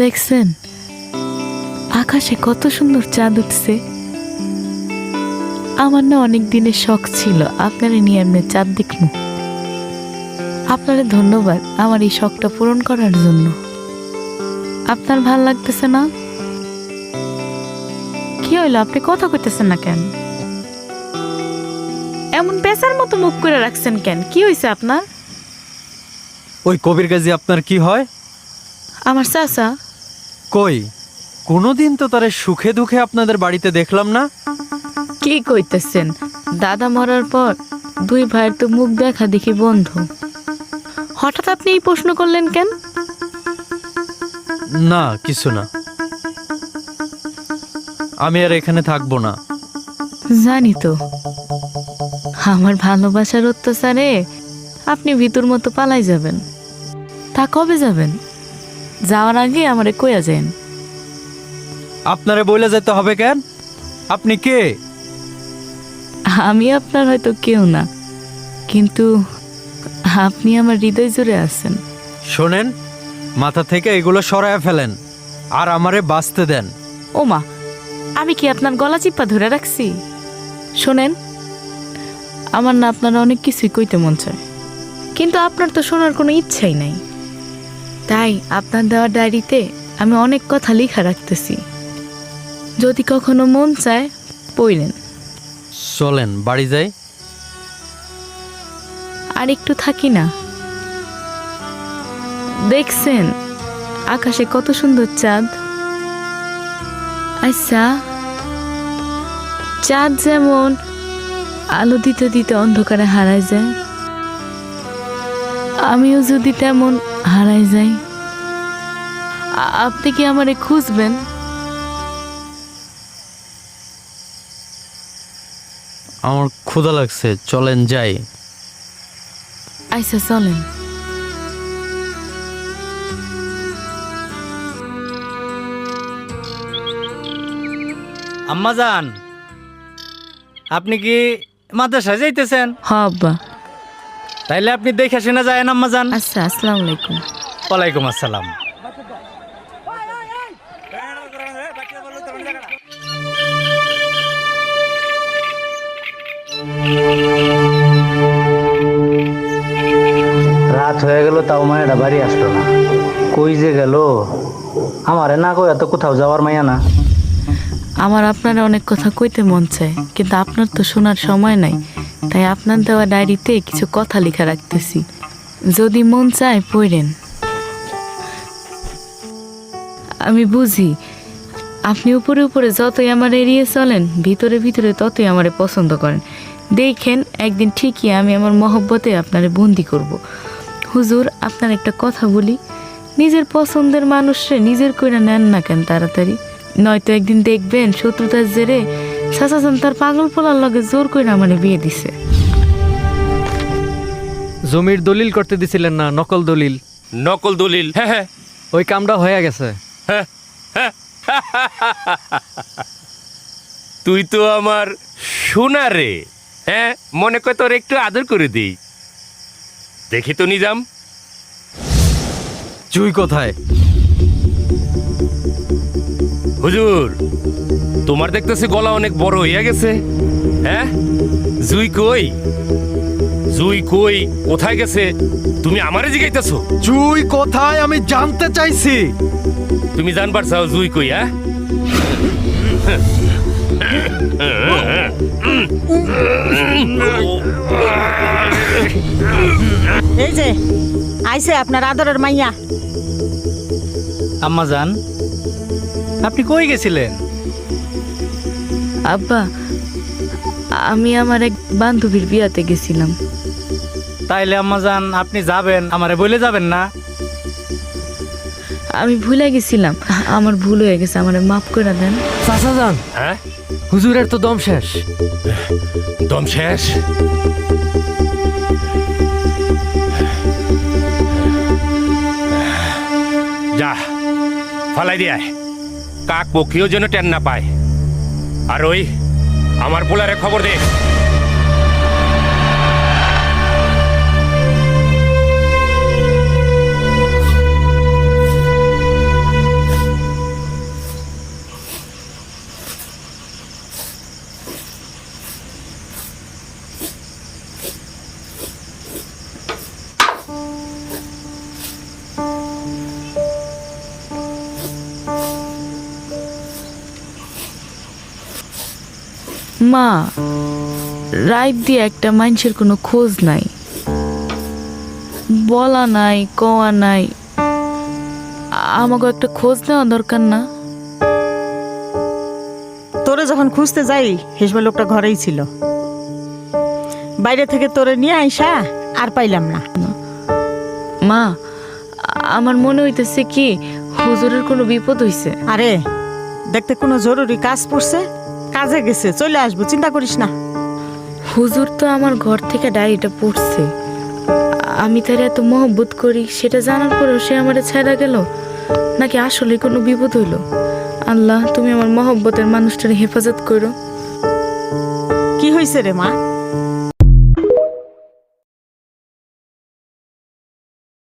দেখছেন আকাশে কত সুন্দর চাঁদ উঠছে। আমার না অনেক দিনের শখ ছিল আপনারে নিয়ে এমনি চাঁদ দেখবো। আপনারে ধন্যবাদ আমার এই শখটা পূরণ করার জন্য। আপনার ভাল লাগতেছে না? কি হইলো, আপনি কথা কইতেছেন না কেন? এমন পেশার মতো মুখ করে রাখছেন কেন? কি হয়েছে আপনার? ওই কবির গাজী আপনার কি হয়? আমার চাচা। কই কোনোদিন তো তারে সুখে দুঃখে আপনাদের বাড়িতে দেখলাম না। কি কইতেছেন? দাদা মরার পর দুই ভাইয়ের তো মুখ দেখা দেখি বন্ধ। হঠাৎ আপনি এই প্রশ্ন করলেন কেন? না কিছু না, আমি আর এখানে থাকবো না। জানি তো আমার ভালোবাসার অত্যাচারে আপনি ভিতর মতো পালাই যাবেন। তা কবে যাবেন? যাওয়ার আগে আমারে কইয়া যান। আপনারে বইলে যেতে হবে কেন? আপনি কে? আমি আপনার হয়তো কেউ না, কিন্তু আপনি আমার হৃদয় জুড়ে আছেন। শোনেন, মাথা থেকে এগুলো সরায় ফেলেন আর আমারে বাঁচতে দেন। ওমা, আমি কি আপনার গলা চিপা ধরে রাখছি? শোনেন, আমার না আপনার অনেক কিছুই কইতে মন চায়, কিন্তু আপনার তো শোনার কোনো ইচ্ছাই নাই। তাই আপনার দেওয়া ডায়েরিতে আমি অনেক কথা লেখা রাখতেছি, যদি কখনো মন চায় পড়েন। চলেন বাড়ি যাই। আর একটু থাকি না? দেখছেন আকাশে কত সুন্দর চাঁদ। আচ্ছা, চাঁদ যেমন আলো দিতে দিতে অন্ধকারে হারায় যায়, আমিও যদি তেমন হারাই যাই, আপনি কি আমারে খুঁজবেন? আমার ক্ষুধা লাগছে, চলেন যাই। আচ্ছা চলেন। আম্মাজান, আপনি কি মাদ্রাসায় যাইতেছেন? হ আব্বা। তাইলে আপনি দেখে শুনে যায়েন আম্মাজান। আচ্ছা, আসসালামু আলাইকুম। ওয়ালাইকুম আসসালাম। রাত হয়ে গেল তাও মায়েরা বাড়ি আসলো না। কই যে গেল? আমারে না কই এত কোথাও যাওয়ার মাইয়া না। আমার আপনার অনেক কথা কইতে মন চায়, কিন্তু আপনার তো শোনার সময় নাই। তাই আপনার দেওয়া ডায়েরিতে কিছু কথা লেখা রাখতেছি, যদি মন চায় পড়েন। আমি বুঝি আপনি উপরে উপরে যতই আমার এড়িয়ে চলেন, ভিতরে ভিতরে ততই আমারে পছন্দ করেন। দেখেন একদিন ঠিকই আমি আমার মহব্বতে আপনারে বন্দি করব। হুজুর, আপনার একটা কথা বলি, নিজের পছন্দের মানুষরে নিজের কইরা নেন না কেন তাড়াতাড়ি, নয়তো একদিন দেখবেন শত্রুতার জেরে চাচাজান তার পাগল পোলার লগে জোর কইরা আমারে বিয়ে দিছে। জমির দলিল করতে দিছিলেন না? নকল দলিল। নকল দলিল? হ্যাঁ হ্যাঁ, ওই কামটা হয়ে গেছে। তুই তো আমার সোনা রে। হ্যাঁ, মনে কর তোর একটু আদর করে দিই। দেখি তো নিজাম। জুই কোথায়? হুজুর, তোমার দেখতেছি গলা অনেক বড় হইয়া গেছে। হ্যাঁ, জুই কই? জুই কই? কোথায় গেছে? তুমি আমারে জিগাইতেছো? জুই কোথায় আমি জানতে চাইছি। তুমি জানবার চাও জুই কই? হ্যাঁ, এই যে আইছে আপনার আদরের মাইয়া। আম্মাজান, আপনি কই গেছিলেন? আব্বা, আমি আমার এক বান্ধবীর বিয়াতে গেছিলাম। তাইলে আম্মাজান আপনি যাবেন, আমারে বলে যাবেন না? আমি ভুলে গেছিলাম, আমার ভুল হয়ে গেছে, আমারে মাফ করে দেন। চাচাজান, হ্যাঁ, হুজুরের তো দম শেষ। দম শেষ? যা ফালাই দিয়ে কাক পক্ষীও যেন টেন না পায়। আর ওই আমার পোলারে খবর দে। মা, রাত দিয়ে একটা মানুষের কোনো খোঁজ নাই, বলা নাই, কওয়া নাই। আমাকে একটা খোঁজ নেওয়া দরকার না? তোরে যখন খুঁজতে যাই হেসবা লোকটা ঘরেই ছিল, বাইরে থেকে তোরে নিয়ে আইসা আর পাইলাম না। মা, আমার মনে হইতেছে কি হুজুরের কোনো বিপদ হইছে। আরে দেখতে কোনো জরুরি কাজ পড়ছে, কাজে গেছে, চলে আসবো, চিন্তা করিস না। হুজুর তো আমার ঘর থেকে ডায়েরিটা পড়ছে, আমি তার এত মহব্বত করি সেটা জানার পরেও সে আমার ছেড়া গেল, নাকি আসলে কোনো বিপদ হইল? আল্লাহ, তুমি আমার মহব্বতের মানুষটার হেফাজত করো। কি হয়েছে রে মা?